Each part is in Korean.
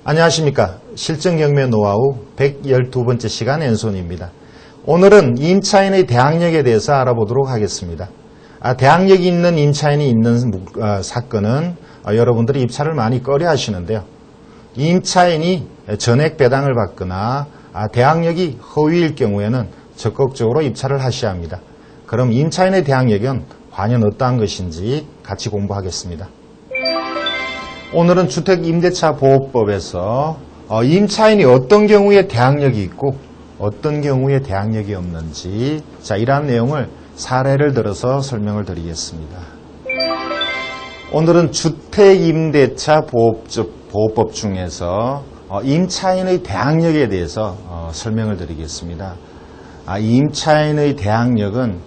안녕하십니까. 실전경매 노하우 112번째 시간 앤손입니다. 오늘은 임차인의 대항력에 대해서 알아보도록 하겠습니다. 대항력이 있는 임차인이 있는 사건은 여러분들이 입찰을 많이 꺼려 하시는데요. 임차인이 전액 배당을 받거나 대항력이 허위일 경우에는 적극적으로 입찰을 하셔야 합니다. 그럼 임차인의 대항력은 과연 어떠한 것인지 같이 공부하겠습니다. 오늘은 주택임대차보호법에서 임차인이 어떤 경우에 대항력이 있고 어떤 경우에 대항력이 없는지 이러한 내용을 사례를 들어서 설명을 드리겠습니다. 오늘은 주택임대차보호법 중에서 임차인의 대항력에 대해서 설명을 드리겠습니다. 임차인의 대항력은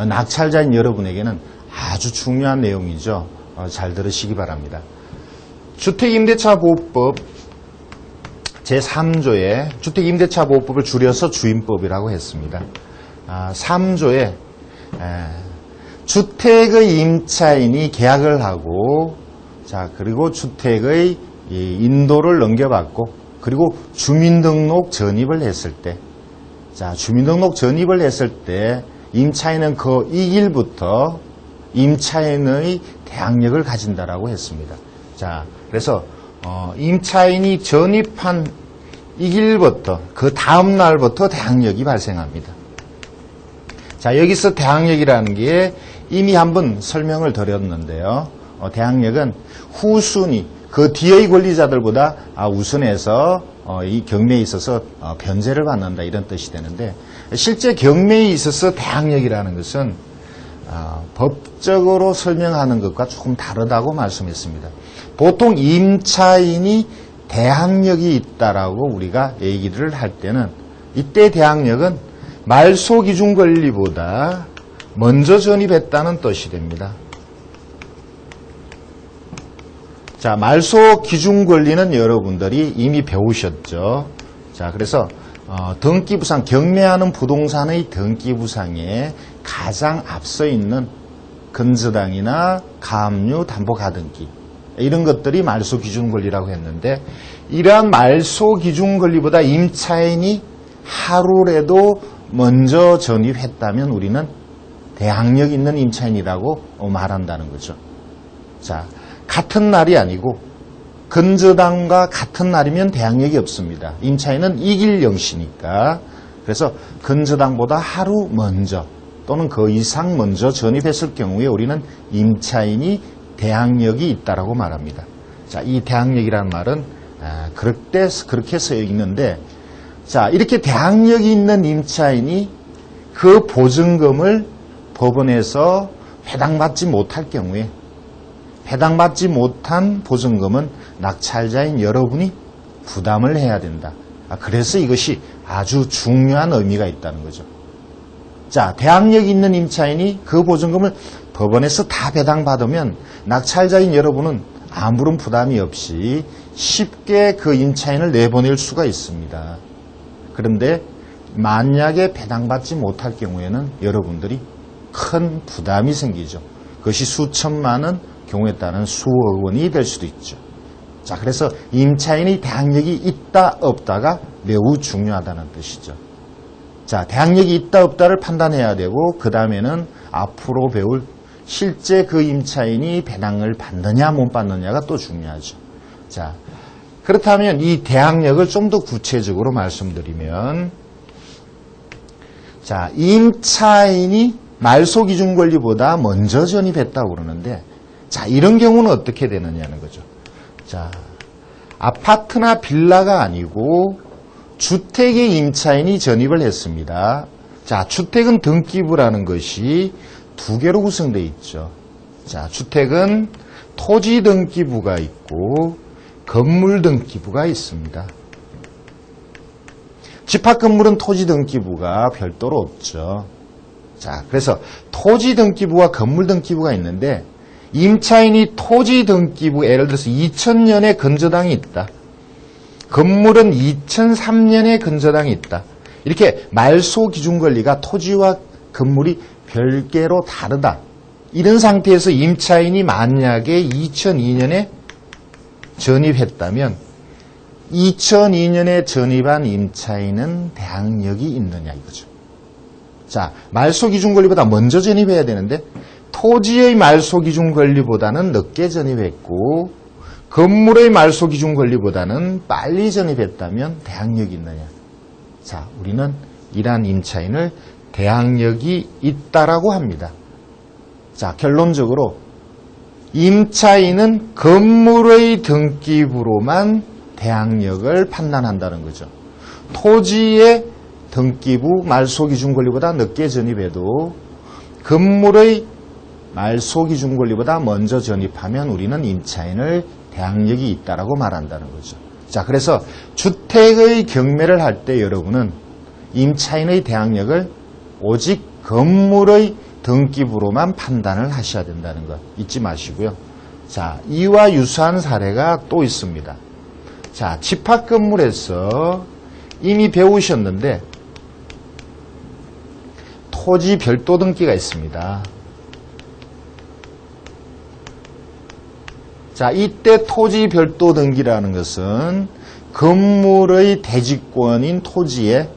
낙찰자인 여러분에게는 아주 중요한 내용이죠. 잘 들으시기 바랍니다. 주택임대차보호법 제3조에 주택임대차보호법을 줄여서 주임법이라고 했습니다. 3조에 주택의 임차인이 계약을 하고 그리고 주택의 인도를 넘겨받고 그리고 주민등록 전입을 했을 때 주민등록 전입을 했을 때 임차인은 그 이 길부터 임차인의 대항력을 가진다라고 했습니다. 그래서 임차인이 전입한 이 길부터 그 다음 날부터 대항력이 발생합니다. 여기서 대항력이라는 게 이미 한번 설명을 드렸는데요. 대항력은 후순위 그 뒤의 권리자들보다 우선해서 이 경매에 있어서 변제를 받는다 이런 뜻이 되는데 실제 경매에 있어서 대항력이라는 것은 법적으로 설명하는 것과 조금 다르다고 말씀했습니다. 보통 임차인이 대항력이 있다라고 우리가 얘기를 할 때는 이때 대항력은 말소 기준 권리보다 먼저 전입했다는 뜻이 됩니다. 말소 기준 권리는 여러분들이 이미 배우셨죠. 그래서 등기부상 경매하는 부동산의 등기부상에 가장 앞서 있는 근저당이나 가압류, 담보가등기 이런 것들이 말소 기준 권리라고 했는데 이러한 말소 기준 권리보다 임차인이 하루라도 먼저 전입했다면 우리는 대항력 있는 임차인이라고 말한다는 거죠. 같은 날이 아니고 근저당과 같은 날이면 대항력이 없습니다. 임차인은 이길 영시니까. 그래서 근저당보다 하루 먼저 또는 그 이상 먼저 전입했을 경우에 우리는 임차인이 대항력이 있다라고 말합니다. 이 대항력이라는 말은 그렇게 쓰여 있는데 이렇게 대항력이 있는 임차인이 그 보증금을 법원에서 배당받지 못할 경우에 배당받지 못한 보증금은 낙찰자인 여러분이 부담을 해야 된다. 그래서 이것이 아주 중요한 의미가 있다는 거죠. 대항력이 있는 임차인이 그 보증금을 법원에서 다 배당받으면 낙찰자인 여러분은 아무런 부담이 없이 쉽게 그 임차인을 내보낼 수가 있습니다. 그런데 만약에 배당받지 못할 경우에는 여러분들이 큰 부담이 생기죠. 그것이 수천만 원, 경우에 따른 수억 원이 될 수도 있죠. 그래서 임차인의 대항력이 있다 없다가 매우 중요하다는 뜻이죠. 대항력이 있다 없다를 판단해야 되고 그 다음에는 앞으로 배울 실제 그 임차인이 배당을 받느냐 못 받느냐가 또 중요하죠. 그렇다면 이 대항력을 좀 더 구체적으로 말씀드리면 임차인이 말소 기준 권리보다 먼저 전입했다고 그러는데 이런 경우는 어떻게 되느냐는 거죠. 아파트나 빌라가 아니고 주택의 임차인이 전입을 했습니다. 주택은 등기부라는 것이 두 개로 구성되어 있죠. 주택은 토지 등기부가 있고 건물 등기부가 있습니다. 집합 건물은 토지 등기부가 별도로 없죠. 그래서 토지 등기부와 건물 등기부가 있는데 임차인이 토지 등기부 예를 들어서 2000년에 근저당이 있다. 건물은 2003년에 근저당이 있다. 이렇게 말소 기준 권리가 토지와 건물이 별개로 다르다. 이런 상태에서 임차인이 만약에 2002년에 전입했다면 2002년에 전입한 임차인은 대항력이 있느냐 이거죠. 자, 말소기준 권리보다 먼저 전입해야 되는데 토지의 말소기준 권리보다는 늦게 전입했고 건물의 말소기준 권리보다는 빨리 전입했다면 대항력이 있느냐. 자, 우리는 이러한 임차인을 대항력이 있다라고 합니다. 자, 결론적으로 임차인은 건물의 등기부로만 대항력을 판단한다는 거죠. 토지의 등기부 말소기준 권리보다 늦게 전입해도 건물의 말소기준 권리보다 먼저 전입하면 우리는 임차인을 대항력이 있다라고 말한다는 거죠. 자, 그래서 주택의 경매를 할 때 여러분은 임차인의 대항력을 오직 건물의 등기부로만 판단을 하셔야 된다는 것 잊지 마시고요. 자, 이와 유사한 사례가 또 있습니다. 자, 집합 건물에서 이미 배우셨는데 토지 별도 등기가 있습니다. 자, 이때 토지 별도 등기라는 것은 건물의 대지권인 토지에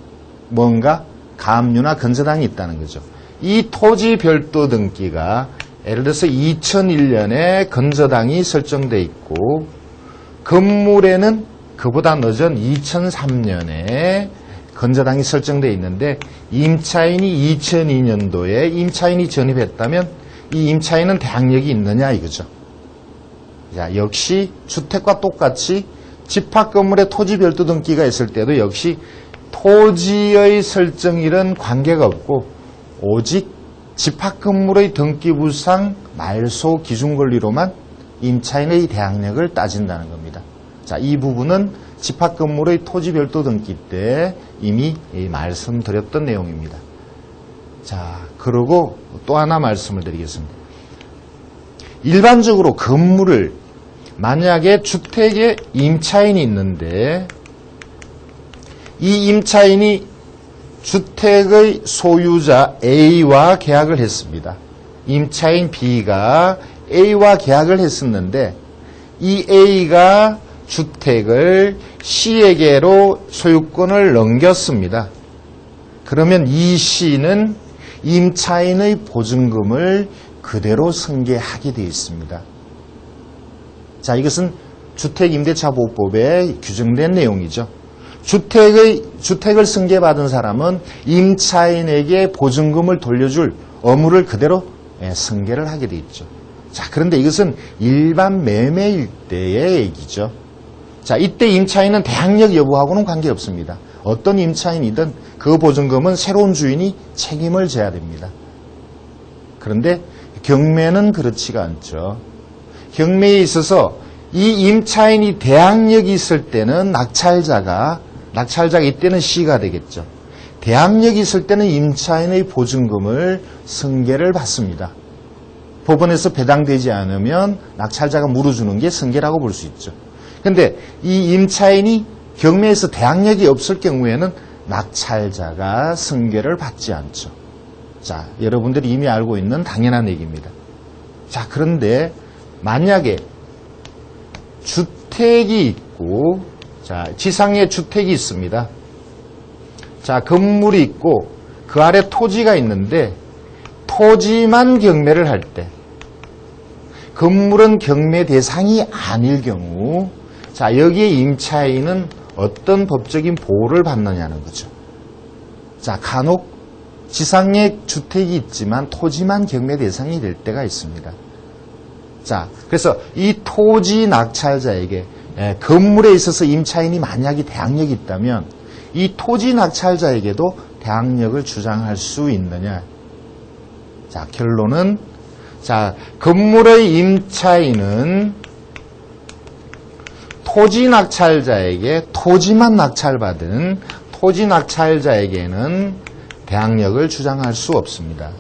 뭔가 가압류나 건저당이 있다는 거죠. 이 토지 별도 등기가 예를 들어서 2001년에 건저당이 설정돼 있고 건물에는 그보다 늦은 2003년에 건저당이 설정돼 있는데 임차인이 2002년도에 임차인이 전입했다면 이 임차인은 대항력이 있느냐 이거죠. 자, 역시 주택과 똑같이 집합 건물에 토지 별도 등기가 있을 때도 역시 토지의 설정일은 관계가 없고 오직 집합 건물의 등기부상 말소 기준 권리로만 임차인의 대항력을 따진다는 겁니다. 자, 이 부분은 집합 건물의 토지 별도 등기 때 이미 말씀드렸던 내용입니다. 자, 그리고 또 하나 말씀을 드리겠습니다. 일반적으로 건물을 만약에 주택에 임차인이 있는데 이 임차인이 주택의 소유자 A와 계약을 했습니다. 임차인 B가 A와 계약을 했었는데 이 A가 주택을 C에게로 소유권을 넘겼습니다. 그러면 이 C는 임차인의 보증금을 그대로 승계하게 되어 있습니다. 자, 이것은 주택임대차보호법에 규정된 내용이죠. 주택을 승계받은 사람은 임차인에게 보증금을 돌려줄 의무를 그대로 승계를 하게 돼 있죠. 자, 그런데 이것은 일반 매매일 때의 얘기죠. 자, 이때 임차인은 대항력 여부하고는 관계없습니다. 어떤 임차인이든 그 보증금은 새로운 주인이 책임을 져야 됩니다. 그런데 경매는 그렇지가 않죠. 경매에 있어서 이 임차인이 대항력이 있을 때는 낙찰자가 이때는 C가 되겠죠. 대항력이 있을 때는 임차인의 보증금을 승계를 받습니다. 법원에서 배당되지 않으면 낙찰자가 물어주는 게 승계라고 볼 수 있죠. 그런데 이 임차인이 경매에서 대항력이 없을 경우에는 낙찰자가 승계를 받지 않죠. 자, 여러분들이 이미 알고 있는 당연한 얘기입니다. 자, 그런데 만약에 주택이 있고, 자, 지상에 주택이 있습니다. 자, 건물이 있고 그 아래 토지가 있는데 토지만 경매를 할 때 건물은 경매 대상이 아닐 경우, 자, 여기에 임차인은 어떤 법적인 보호를 받느냐는 거죠. 자, 간혹 지상에 주택이 있지만 토지만 경매 대상이 될 때가 있습니다. 자, 그래서 이 토지 낙찰자에게 건물에 있어서 임차인이 만약에 대항력이 있다면 이 토지 낙찰자에게도 대항력을 주장할 수 있느냐. 자, 결론은, 자, 건물의 임차인은 토지 낙찰자에게 토지만 낙찰받은 토지 낙찰자에게는 대항력을 주장할 수 없습니다.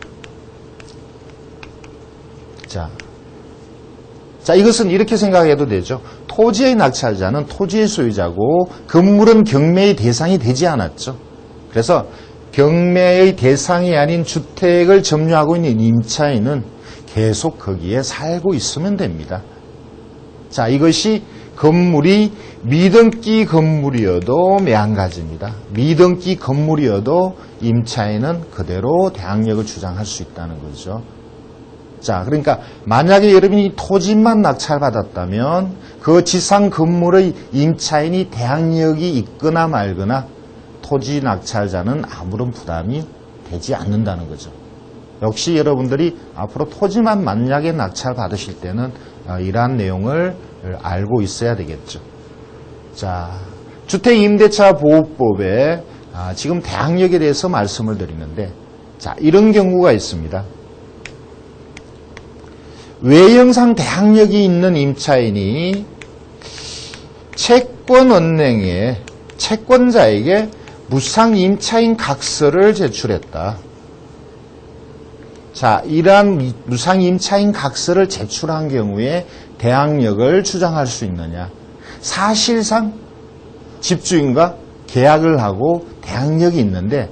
자, 이것은 이렇게 생각해도 되죠. 토지의 낙찰자는 토지의 소유자고 건물은 경매의 대상이 되지 않았죠. 그래서 경매의 대상이 아닌 주택을 점유하고 있는 임차인은 계속 거기에 살고 있으면 됩니다. 자, 이것이 건물이 미등기 건물이어도 매한가지입니다. 미등기 건물이어도 임차인은 그대로 대항력을 주장할 수 있다는 거죠. 자, 그러니까 만약에 여러분이 토지만 낙찰받았다면 그 지상 건물의 임차인이 대항력이 있거나 말거나 토지 낙찰자는 아무런 부담이 되지 않는다는 거죠. 역시 여러분들이 앞으로 토지만 만약에 낙찰받으실 때는 이러한 내용을 알고 있어야 되겠죠. 자, 주택임대차보호법에 지금 대항력에 대해서 말씀을 드리는데, 자, 이런 경우가 있습니다. 외형상 대항력이 있는 임차인이 채권은행에 채권자에게 무상임차인 각서를 제출했다. 자, 이러한 무상임차인 각서를 제출한 경우에 대항력을 주장할 수 있느냐? 사실상 집주인과 계약을 하고 대항력이 있는데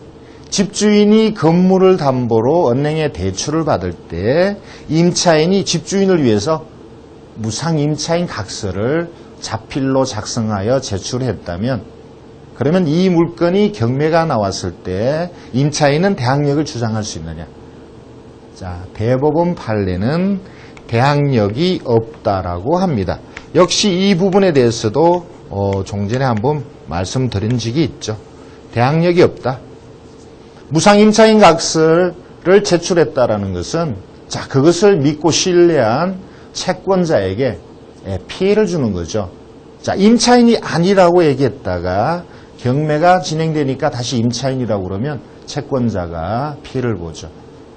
집주인이 건물을 담보로 은행에 대출을 받을 때 임차인이 집주인을 위해서 무상임차인 각서를 자필로 작성하여 제출했다면 그러면 이 물건이 경매가 나왔을 때 임차인은 대항력을 주장할 수 있느냐? 자, 대법원 판례는 대항력이 없다라고 합니다. 역시 이 부분에 대해서도 종전에 한번 말씀드린 적이 있죠. 대항력이 없다. 무상임차인 각서를 제출했다라는 것은 자, 그것을 믿고 신뢰한 채권자에게 피해를 주는 거죠. 자, 임차인이 아니라고 얘기했다가 경매가 진행되니까 다시 임차인이라고 그러면 채권자가 피해를 보죠.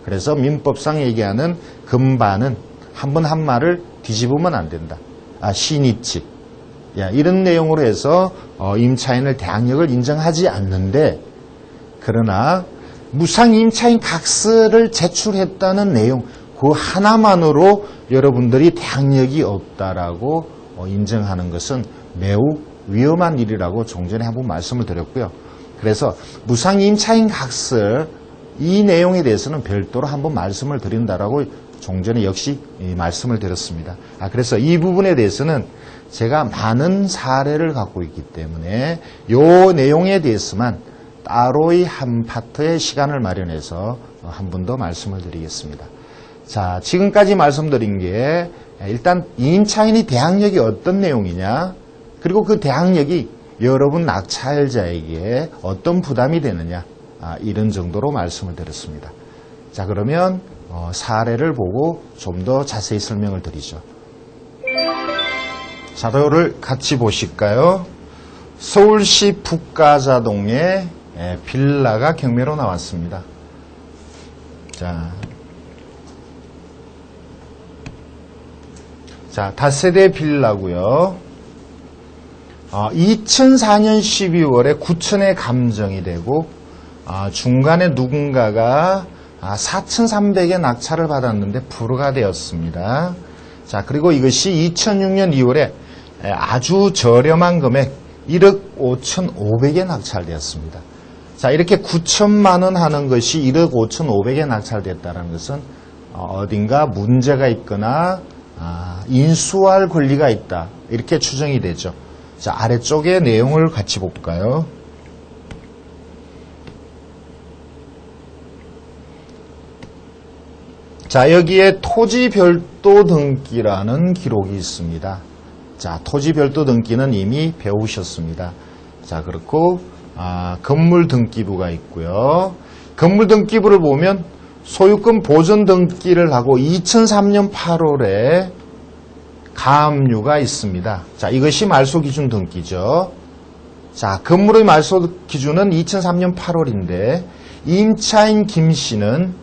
그래서 민법상 얘기하는 금반은 한 번 한 말을 뒤집으면 안 된다. 신입치. 이런 내용으로 해서 임차인을 대항력을 인정하지 않는데 그러나 무상임차인 각서를 제출했다는 내용 그 하나만으로 여러분들이 대항력이 없다라고 인정하는 것은 매우 위험한 일이라고 종전에 한번 말씀을 드렸고요. 그래서 무상임차인 각서 이 내용에 대해서는 별도로 한번 말씀을 드린다라고 종전에 역시 말씀을 드렸습니다. 그래서 이 부분에 대해서는 제가 많은 사례를 갖고 있기 때문에 이 내용에 대해서만 따로의 한 파트의 시간을 마련해서 한 번 더 말씀을 드리겠습니다. 자, 지금까지 말씀드린 게 일단 임차인의 대항력이 어떤 내용이냐, 그리고 그 대항력이 여러분 낙찰자에게 어떤 부담이 되느냐, 이런 정도로 말씀을 드렸습니다. 자, 그러면 사례를 보고 좀 더 자세히 설명을 드리죠. 자료를 같이 보실까요? 서울시 북가자동에 빌라가 경매로 나왔습니다. 자, 다세대 빌라고요. 2004년 12월에 9천에 감정이 되고 중간에 누군가가 4,300에 낙찰을 받았는데 불허가 되었습니다. 자, 그리고 이것이 2006년 2월에 아주 저렴한 금액 1억 5,500에 낙찰되었습니다. 자, 이렇게 9천만 원 하는 것이 1억 5,500에 낙찰됐다는 것은 어딘가 문제가 있거나 인수할 권리가 있다, 이렇게 추정이 되죠. 자, 아래쪽의 내용을 같이 볼까요? 자, 여기에 토지 별도 등기라는 기록이 있습니다. 자, 토지 별도 등기는 이미 배우셨습니다. 자, 그렇고 건물 등기부가 있고요. 건물 등기부를 보면 소유권 보존 등기를 하고 2003년 8월에 가압류가 있습니다. 자, 이것이 말소 기준 등기죠. 자, 건물의 말소 기준은 2003년 8월인데 임차인 김 씨는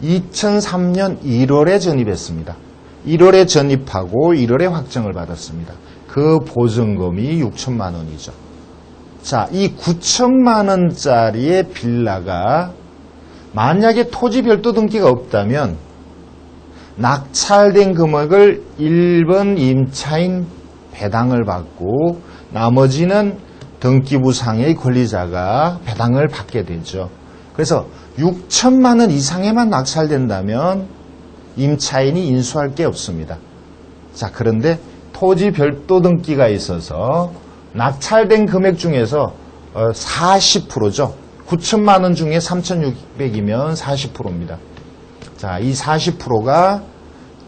2003년 1월에 전입했습니다. 1월에 전입하고 1월에 확정을 받았습니다. 그 보증금이 6천만 원이죠. 자, 이 9천만 원짜리의 빌라가 만약에 토지 별도 등기가 없다면 낙찰된 금액을 1번 임차인 배당을 받고 나머지는 등기부상의 권리자가 배당을 받게 되죠. 그래서 6천만 원 이상에만 낙찰된다면 임차인이 인수할 게 없습니다. 자, 그런데 토지 별도 등기가 있어서 낙찰된 금액 중에서 40%죠. 9천만 원 중에 3,600이면 40%입니다. 자, 이 40%가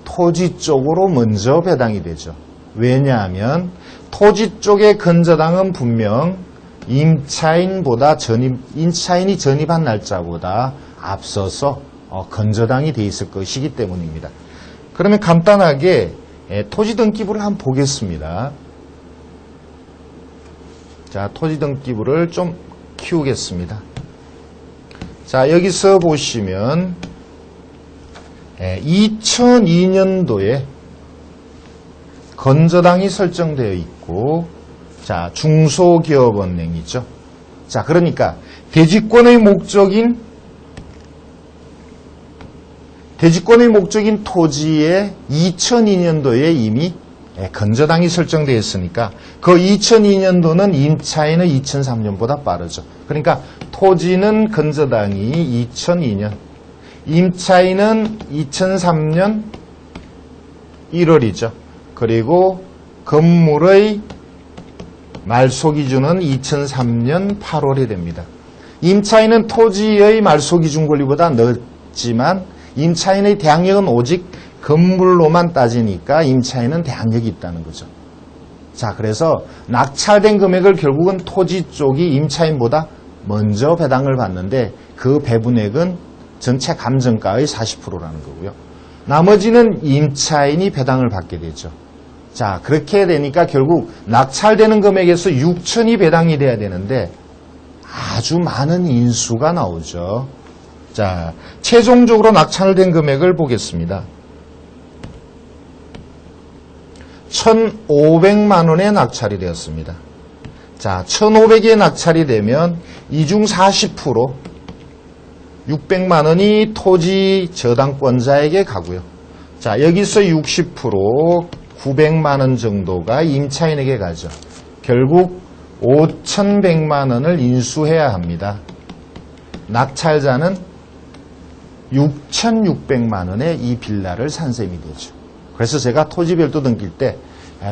토지 쪽으로 먼저 배당이 되죠. 왜냐하면 토지 쪽의 건저당은 분명 임차인이 전입한 날짜보다 앞서서 건저당이 돼 있을 것이기 때문입니다. 그러면 간단하게 토지 등기부를 한번 보겠습니다. 자, 토지 등기부를 좀 키우겠습니다. 자, 여기서 보시면 2002년도에 건저당이 설정되어 있고, 자, 중소기업은행이죠. 자, 그러니까 대지권의 목적인 토지에 2002년도에 이미 건저당이 설정되어 있으니까 그 2002년도는 임차인의 2003년보다 빠르죠. 그러니까 토지는 건저당이 2002년, 임차인은 2003년 1월이죠. 그리고 건물의 말소기준은 2003년 8월이 됩니다. 임차인은 토지의 말소기준 권리보다 늦지만 임차인의 대항력은 오직 건물로만 따지니까 임차인은 대항력이 있다는 거죠. 자, 그래서 낙찰된 금액을 결국은 토지 쪽이 임차인보다 먼저 배당을 받는데 그 배분액은 전체 감정가의 40%라는 거고요. 나머지는 임차인이 배당을 받게 되죠. 자, 그렇게 되니까 결국 낙찰되는 금액에서 6천이 배당이 돼야 되는데 아주 많은 인수가 나오죠. 자, 최종적으로 낙찰된 금액을 보겠습니다. 1,500만 원에 낙찰이 되었습니다. 자, 1,500에 낙찰이 되면 이중 40% 600만 원이 토지 저당권자에게 가고요. 자, 여기서 60% 900만 원 정도가 임차인에게 가죠. 결국 5,100만 원을 인수해야 합니다. 낙찰자는 6,600만 원에 이 빌라를 산 셈이 되죠. 그래서 제가 토지별도 등기일 때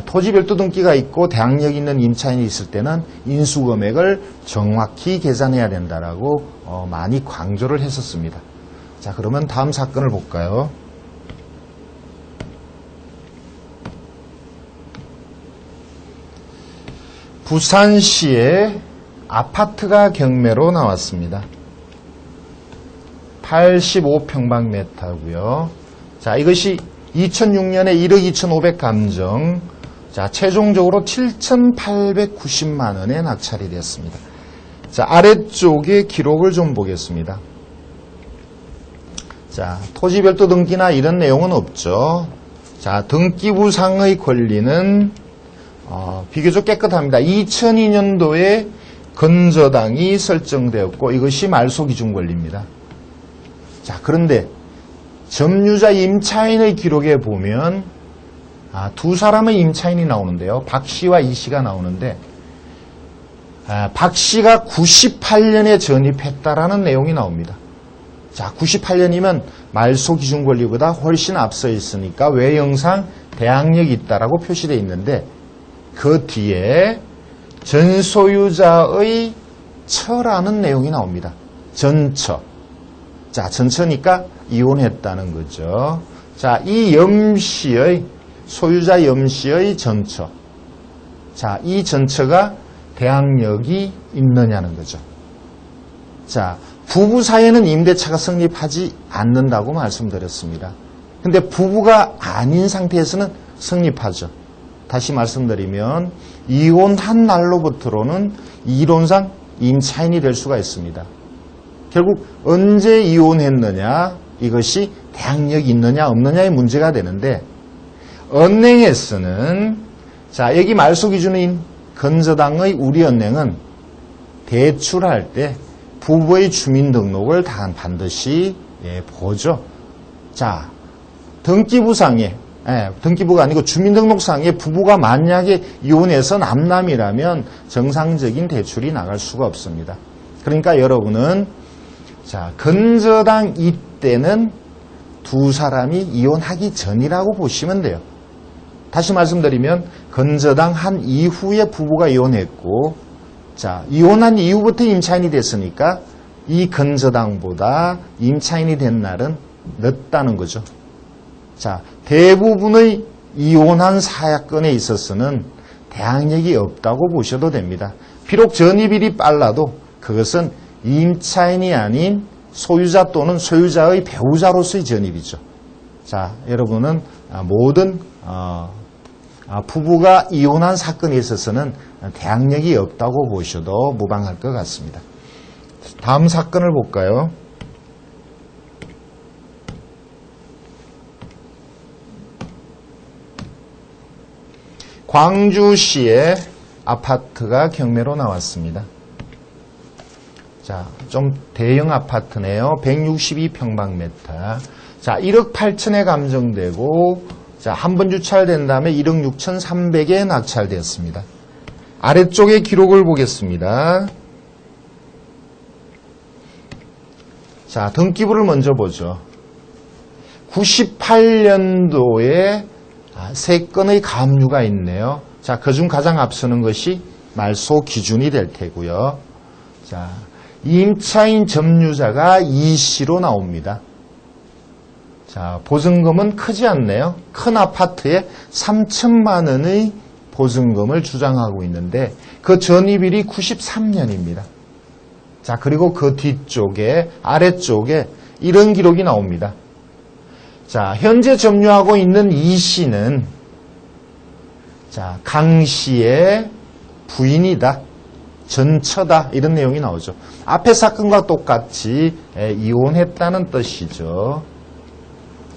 토지별도 등기가 있고 대항력 있는 임차인이 있을 때는 인수금액을 정확히 계산해야 된다라고 많이 강조를 했었습니다. 자, 그러면 다음 사건을 볼까요? 부산시에 아파트가 경매로 나왔습니다. 85평방미터고요. 자, 이것이 2006년에 1억 2,500 감정, 자, 최종적으로 7,890만 원에 낙찰이 되었습니다. 자, 아래쪽에 기록을 좀 보겠습니다. 자, 토지별도 등기나 이런 내용은 없죠. 자, 등기부상의 권리는 비교적 깨끗합니다. 2002년도에 건저당이 설정되었고 이것이 말소기준 권리입니다. 자, 그런데 점유자 임차인의 기록에 보면 두 사람의 임차인이 나오는데요. 박 씨와 이 씨가 나오는데 박 씨가 98년에 전입했다라는 내용이 나옵니다. 자, 98년이면 말소기준 권리보다 훨씬 앞서 있으니까 외형상 대항력이 있다라고 표시되어 있는데 그 뒤에 전소유자의 처라는 내용이 나옵니다. 전처. 자, 전처니까 이혼했다는 거죠. 자, 이 염씨의 소유자 염씨의 전처. 자, 이 전처가 대항력이 있느냐는 거죠. 자, 부부 사이에는 임대차가 성립하지 않는다고 말씀드렸습니다. 근데 부부가 아닌 상태에서는 성립하죠. 다시 말씀드리면 이혼한 날로부터는 이론상 임차인이 될 수가 있습니다. 결국 언제 이혼했느냐, 이것이 대항력이 있느냐 없느냐의 문제가 되는데 은행에서는 자, 여기 말소기준인 건저당의 우리은행은 대출할 때 부부의 주민등록을 반드시 보죠. 자, 등기부상에 등기부가 아니고 주민등록상에 부부가 만약에 이혼해서 남남이라면 정상적인 대출이 나갈 수가 없습니다. 그러니까 여러분은 자, 건저당 이때는 두 사람이 이혼하기 전이라고 보시면 돼요. 다시 말씀드리면 건저당 한 이후에 부부가 이혼했고, 자, 이혼한 이후부터 임차인이 됐으니까 이 건저당보다 임차인이 된 날은 늦다는 거죠. 자, 대부분의 이혼한 사건에 있어서는 대항력이 없다고 보셔도 됩니다. 비록 전입일이 빨라도 그것은 임차인이 아닌 소유자 또는 소유자의 배우자로서의 전입이죠. 자, 여러분은 모든 부부가 이혼한 사건에 있어서는 대항력이 없다고 보셔도 무방할 것 같습니다. 다음 사건을 볼까요? 광주시에 아파트가 경매로 나왔습니다. 자, 좀 대형 아파트네요. 162평방미터. 자, 1억 8천에 감정되고, 자, 한 번 주차된 다음에 1억 6,300에 낙찰되었습니다. 아래쪽의 기록을 보겠습니다. 자, 등기부를 먼저 보죠. 98년도에 3건의 가압류가 있네요. 자, 그중 가장 앞서는 것이 말소 기준이 될 테고요. 자, 임차인 점유자가 이씨로 나옵니다. 자, 보증금은 크지 않네요. 큰 아파트에 3천만 원의 보증금을 주장하고 있는데 그 전입일이 93년입니다. 자, 그리고 그 뒤쪽에 아래쪽에 이런 기록이 나옵니다. 자, 현재 점유하고 있는 이씨는 자, 강씨의 부인이다. 전처다. 이런 내용이 나오죠. 앞의 사건과 똑같이 이혼했다는 뜻이죠.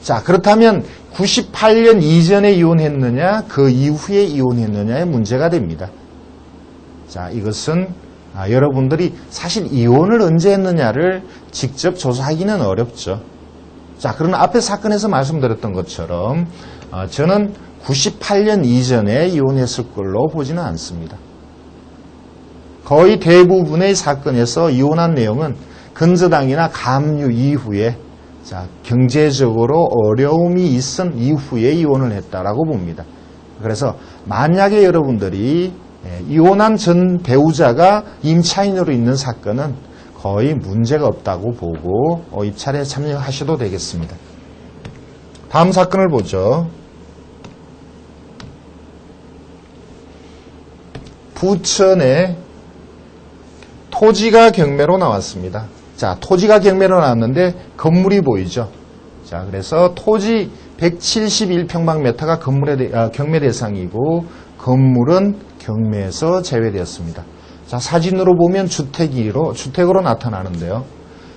자, 그렇다면 98년 이전에 이혼했느냐, 그 이후에 이혼했느냐의 문제가 됩니다. 자, 이것은 여러분들이 사실 이혼을 언제 했느냐를 직접 조사하기는 어렵죠. 자, 그러나 앞에 사건에서 말씀드렸던 것처럼 저는 98년 이전에 이혼했을 걸로 보지는 않습니다. 거의 대부분의 사건에서 이혼한 내용은 건저당이나 가압류 이후에 자, 경제적으로 어려움이 있은 이후에 이혼을 했다라고 봅니다. 그래서 만약에 여러분들이 이혼한 전 배우자가 임차인으로 있는 사건은 거의 문제가 없다고 보고 입찰에 참여하셔도 되겠습니다. 다음 사건을 보죠. 부천에 토지가 경매로 나왔습니다. 자, 토지가 경매로 나왔는데 건물이 보이죠. 자, 그래서 토지 171평방미터가 경매 대상이고 건물은 경매에서 제외되었습니다. 자, 사진으로 보면 주택으로 나타나는데요.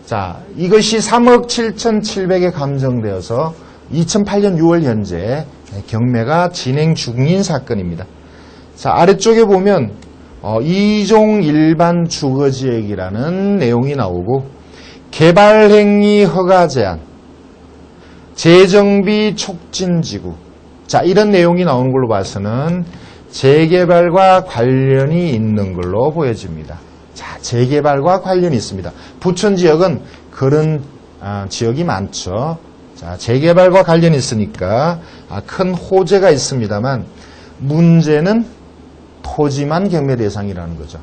자, 이것이 3억 7,700에 감정되어서 2008년 6월 현재 경매가 진행 중인 사건입니다. 자, 아래쪽에 보면 2종 일반 주거지역이라는 내용이 나오고 개발행위 허가 제한, 재정비 촉진지구, 자, 이런 내용이 나오는 걸로 봐서는 재개발과 관련이 있는 걸로 보여집니다. 자, 재개발과 관련이 있습니다. 부천 지역은 그런 지역이 많죠. 자, 재개발과 관련이 있으니까 큰 호재가 있습니다만 문제는 토지만 경매 대상이라는 거죠.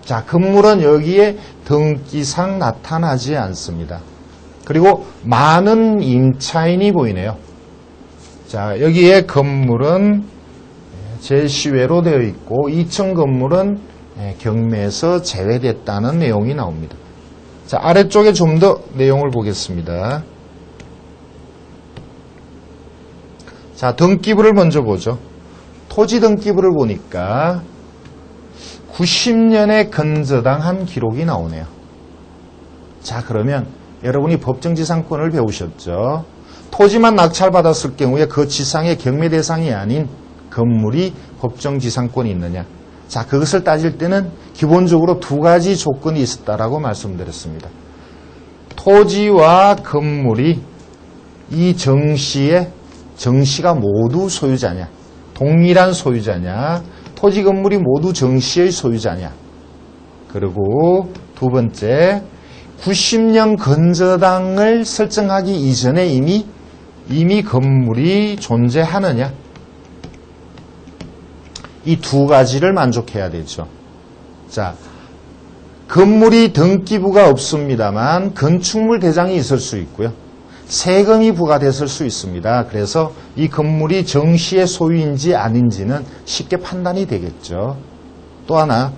자, 건물은 여기에 등기상 나타나지 않습니다. 그리고 많은 임차인이 보이네요. 자, 여기에 건물은 제시외로 되어 있고 2층 건물은 경매에서 제외됐다는 내용이 나옵니다. 자, 아래쪽에 좀 더 내용을 보겠습니다. 자, 등기부를 먼저 보죠. 토지 등기부를 보니까 90년에 건저당한 기록이 나오네요. 자, 그러면 여러분이 법정지상권을 배우셨죠. 토지만 낙찰받았을 경우에 그 지상의 경매 대상이 아닌 건물이 법정지상권이 있느냐. 자, 그것을 따질 때는 기본적으로 두 가지 조건이 있었다라고 말씀드렸습니다. 토지와 건물이 이 정씨가 모두 소유자냐, 동일한 소유자냐, 토지 건물이 모두 정씨의 소유자냐. 그리고 두 번째, 90년 건저당을 설정하기 이전에 이미 건물이 존재하느냐. 이 두 가지를 만족해야 되죠. 자, 건물이 등기부가 없습니다만 건축물 대장이 있을 수 있고요. 세금이 부과됐을 수 있습니다. 그래서 이 건물이 정시의 소유인지 아닌지는 쉽게 판단이 되겠죠. 또 하나,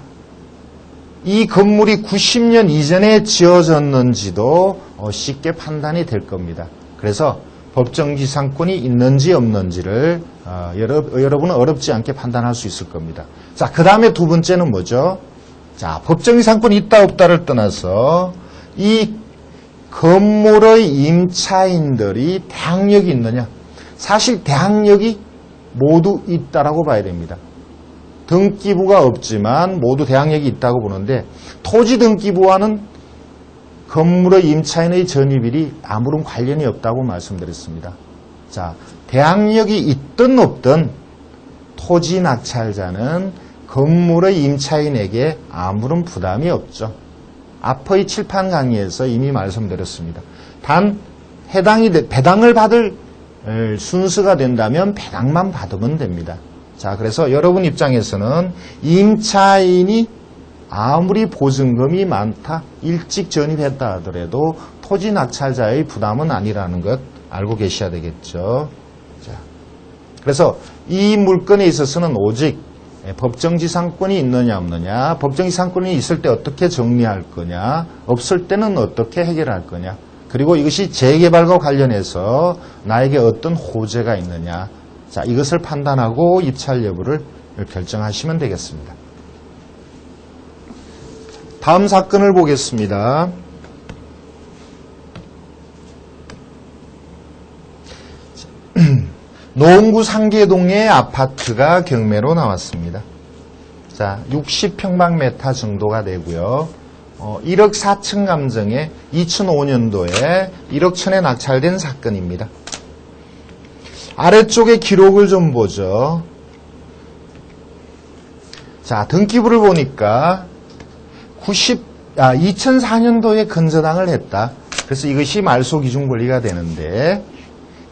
이 건물이 90년 이전에 지어졌는지도 쉽게 판단이 될 겁니다. 그래서 법정지상권이 있는지 없는지를 여러분은 어렵지 않게 판단할 수 있을 겁니다. 자, 그 다음에 두 번째는 뭐죠? 자, 법정지상권이 있다 없다를 떠나서 이 건물의 임차인들이 대항력이 있느냐? 사실 대항력이 모두 있다라고 봐야 됩니다. 등기부가 없지만 모두 대항력이 있다고 보는데 토지 등기부와는 건물의 임차인의 전입일이 아무런 관련이 없다고 말씀드렸습니다. 자, 대항력이 있든 없든 토지 낙찰자는 건물의 임차인에게 아무런 부담이 없죠. 앞의 칠판 강의에서 이미 말씀드렸습니다. 단 배당을 받을 순서가 된다면 배당만 받으면 됩니다. 자, 그래서 여러분 입장에서는 임차인이 아무리 보증금이 많다, 일찍 전입했다 하더라도 토지 낙찰자의 부담은 아니라는 것 알고 계셔야 되겠죠. 자, 그래서 이 물건에 있어서는 오직 법정지상권이 있느냐 없느냐, 법정지상권이 있을 때 어떻게 정리할 거냐, 없을 때는 어떻게 해결할 거냐, 그리고 이것이 재개발과 관련해서 나에게 어떤 호재가 있느냐, 자, 이것을 판단하고 입찰 여부를 결정하시면 되겠습니다. 다음 사건을 보겠습니다. 노원구 상계동의 아파트가 경매로 나왔습니다. 자, 60평방미터 정도가 되고요. 1억 4천 감정에 2005년도에 1억 1천에 낙찰된 사건입니다. 아래쪽에 기록을 좀 보죠. 자, 등기부를 보니까 2004년도에 건저당을 했다. 그래서 이것이 말소기준 권리가 되는데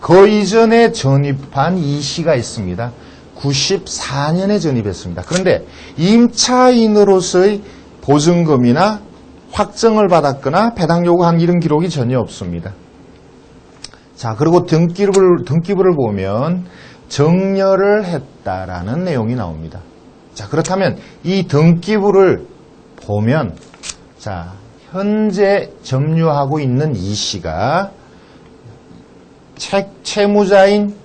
그 이전에 전입한 이시가 있습니다. 94년에 전입했습니다. 그런데 임차인으로서의 보증금이나 확정을 받았거나 배당 요구한 이런 기록이 전혀 없습니다. 자, 그리고 등기부를 보면 정려를 했다라는 내용이 나옵니다. 자, 그렇다면 이 등기부를 보면, 자, 현재 점유하고 있는 이 씨가 채무자인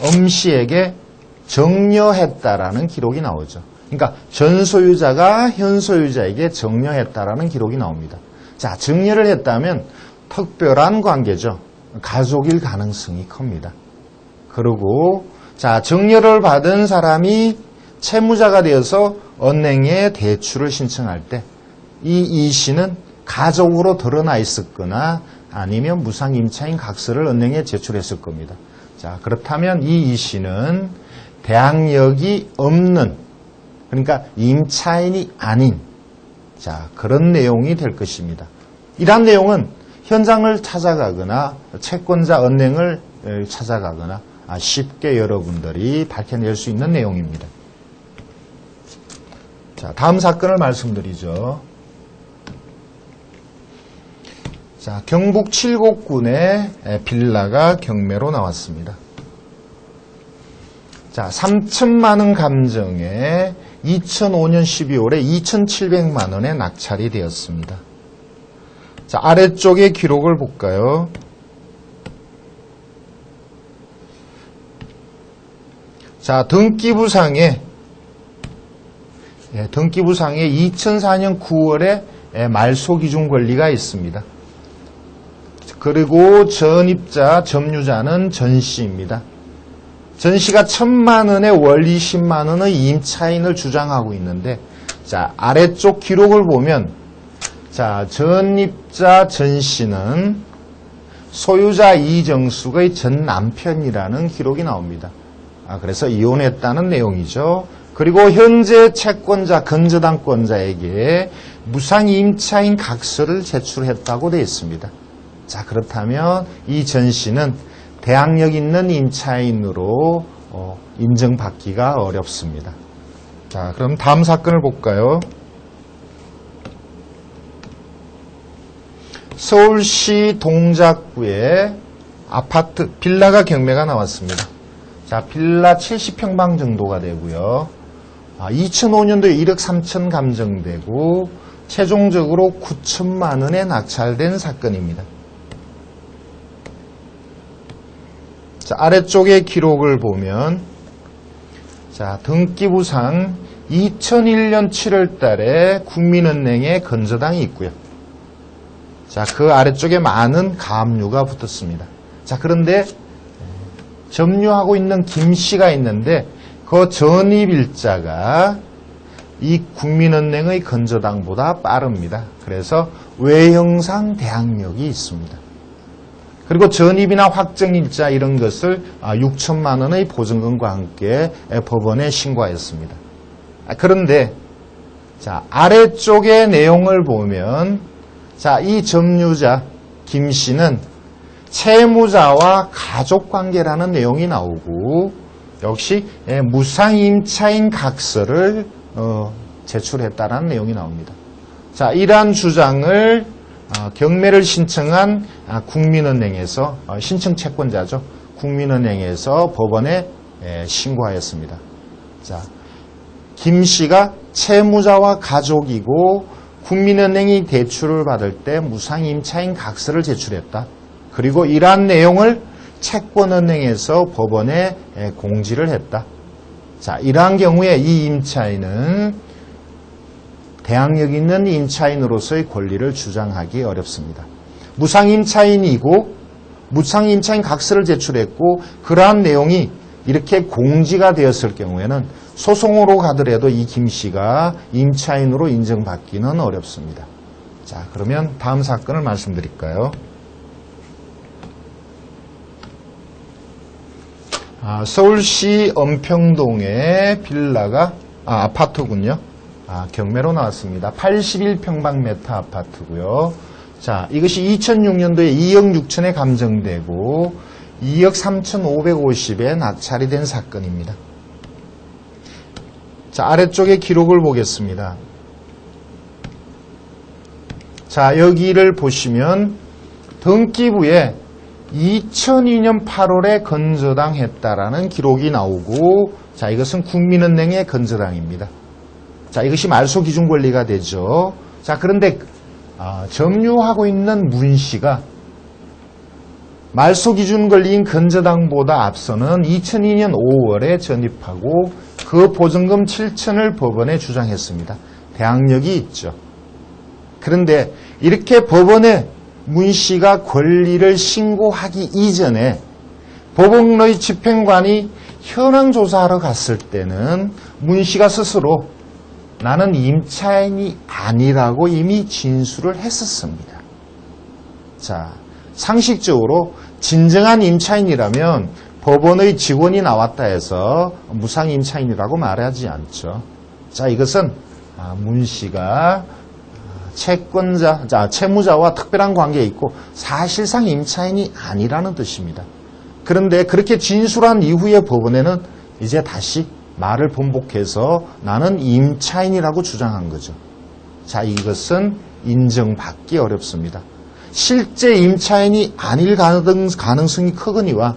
엄씨에게 정려했다라는 기록이 나오죠. 그러니까 전 소유자가 현 소유자에게 정려했다라는 기록이 나옵니다. 자, 정려를 했다면 특별한 관계죠. 가족일 가능성이 큽니다. 그리고 자, 정려를 받은 사람이 채무자가 되어서 은행에 대출을 신청할 때 이 씨는 가족으로 드러나 있었거나 아니면 무상임차인 각서를 은행에 제출했을 겁니다. 자, 그렇다면 이 씨는 대항력이 없는, 그러니까 임차인이 아닌, 자, 그런 내용이 될 것입니다. 이러한 내용은 현장을 찾아가거나 채권자 은행을 찾아가거나 쉽게 여러분들이 밝혀낼 수 있는 내용입니다. 자, 다음 사건을 말씀드리죠. 자, 경북 칠곡군의 빌라가 경매로 나왔습니다. 자, 3천만 원 감정에 2005년 12월에 2,700만 원에 낙찰이 되었습니다. 자, 아래쪽의 기록을 볼까요? 자, 등기부상에 2004년 9월에 말소기준 권리가 있습니다. 그리고 전입자, 점유자는 전씨입니다. 전씨가 1,000만 원에 월 20만 원의 임차인을 주장하고 있는데, 자, 아래쪽 기록을 보면, 자, 전입자 전씨는 소유자 이정숙의 전 남편이라는 기록이 나옵니다. 그래서 이혼했다는 내용이죠. 그리고 현재 채권자, 건저당권자에게 무상임차인 각서를 제출했다고 되어 있습니다. 자, 그렇다면 이 전씨는 대항력 있는 임차인으로 인정받기가 어렵습니다. 자, 그럼 다음 사건을 볼까요? 서울시 동작구에 아파트, 빌라가 경매가 나왔습니다. 자, 빌라 70평방 정도가 되고요. 2005년도에 1억 3천 감정되고 최종적으로 9천만 원에 낙찰된 사건입니다. 자, 아래쪽의 기록을 보면 자, 등기부상 2001년 7월 달에 국민은행에 건저당이 있고요. 자, 그 아래쪽에 많은 가압류가 붙었습니다. 자, 그런데 점유하고 있는 김씨가 있는데 그 전입일자가 이 국민은행의 건저당보다 빠릅니다. 그래서 외형상 대항력이 있습니다. 그리고 전입이나 확정일자 이런 것을 6천만 원의 보증금과 함께 법원에 신고하였습니다. 그런데 자, 아래쪽의 내용을 보면 자, 이 점유자 김씨는 채무자와 가족관계라는 내용이 나오고 역시 무상임차인 각서를 제출했다는 내용이 나옵니다. 자, 이러한 주장을 경매를 신청한 국민은행에서 신청 채권자죠. 국민은행에서 법원에 신고하였습니다. 자, 김씨가 채무자와 가족이고 국민은행이 대출을 받을 때 무상임차인 각서를 제출했다. 그리고 이러한 내용을 채권은행에서 법원에 공지를 했다. 자, 이러한 경우에 이 임차인은 대항력 있는 임차인으로서의 권리를 주장하기 어렵습니다. 무상임차인이고 무상임차인 각서를 제출했고 그러한 내용이 이렇게 공지가 되었을 경우에는 소송으로 가더라도 이 김씨가 임차인으로 인정받기는 어렵습니다. 자, 그러면 다음 사건을 말씀드릴까요? 서울시 은평동의 빌라가 아파트군요. 경매로 나왔습니다. 81평방미터 아파트고요. 자, 이것이 2006년도에 2억 6천에 감정되고 2억 3,550에 낙찰이 된 사건입니다. 자, 아래쪽의 기록을 보겠습니다. 자, 여기를 보시면 등기부에 2002년 8월에 건저당했다라는 기록이 나오고 자, 이것은 국민은행의 건저당입니다. 자, 이것이 말소 기준 권리가 되죠. 자, 그런데 점유하고 있는 문씨가 말소 기준 권리인 건저당보다 앞서는 2002년 5월에 전입하고 그 보증금 7천을 법원에 주장했습니다. 대항력이 있죠. 그런데 이렇게 법원에 문씨가 권리를 신고하기 이전에 법원의 집행관이 현황 조사하러 갔을 때는 문씨가 스스로 나는 임차인이 아니라고 이미 진술을 했었습니다. 자, 상식적으로 진정한 임차인이라면 법원의 직원이 나왔다 해서 무상임차인이라고 말하지 않죠. 자, 이것은 문씨가 채무자와 특별한 관계에 있고 사실상 임차인이 아니라는 뜻입니다. 그런데 그렇게 진술한 이후에 법원에는 이제 다시 말을 번복해서 나는 임차인이라고 주장한 거죠. 자, 이것은 인정받기 어렵습니다. 실제 임차인이 아닐 가능성이 크거니와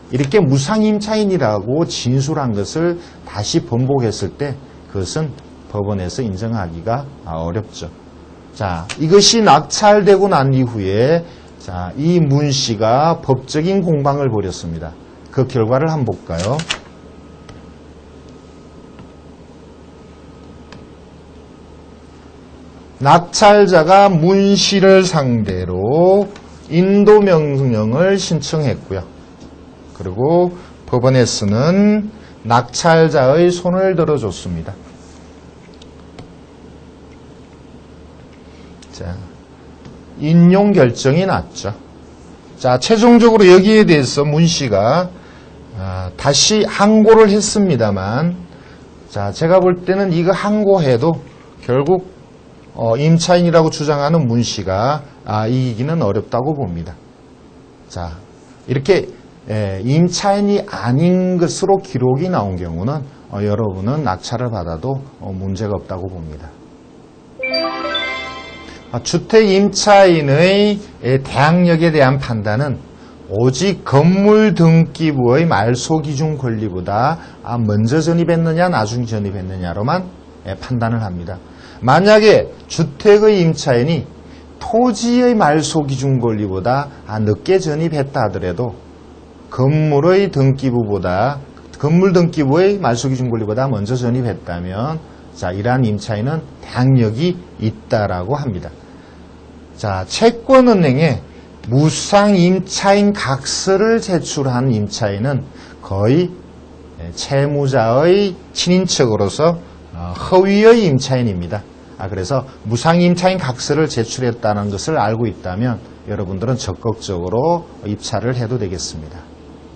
이렇게 무상임차인이라고 진술한 것을 다시 번복했을 때 그것은 법원에서 인정하기가 어렵죠. 자, 이것이 낙찰되고 난 이후에 자, 이 문씨가 법적인 공방을 벌였습니다. 그 결과를 한번 볼까요? 낙찰자가 문씨를 상대로 인도명령을 신청했고요. 그리고 법원에서는 낙찰자의 손을 들어줬습니다. 자, 인용 결정이 났죠. 자, 최종적으로 여기에 대해서 문씨가 다시 항고를 했습니다만, 자, 제가 볼 때는 이거 항고해도 결국 임차인이라고 주장하는 문씨가 이기기는 어렵다고 봅니다. 자, 이렇게 임차인이 아닌 것으로 기록이 나온 경우는 여러분은 낙찰을 받아도 문제가 없다고 봅니다. 주택 임차인의 대항력에 대한 판단은 오직 건물 등기부의 말소 기준 권리보다 먼저 전입했느냐 나중 전입했느냐로만 판단을 합니다. 만약에 주택의 임차인이 토지의 말소 기준 권리보다 늦게 전입했다 하더라도 건물 등기부의 말소 기준 권리보다 먼저 전입했다면 이러한 임차인은 대항력이 있다라고 합니다. 채권은행에 무상 임차인 각서를 제출한 임차인은 거의 채무자의 친인척으로서 허위의 임차인입니다. 그래서 무상 임차인 각서를 제출했다는 것을 알고 있다면 여러분들은 적극적으로 입찰을 해도 되겠습니다.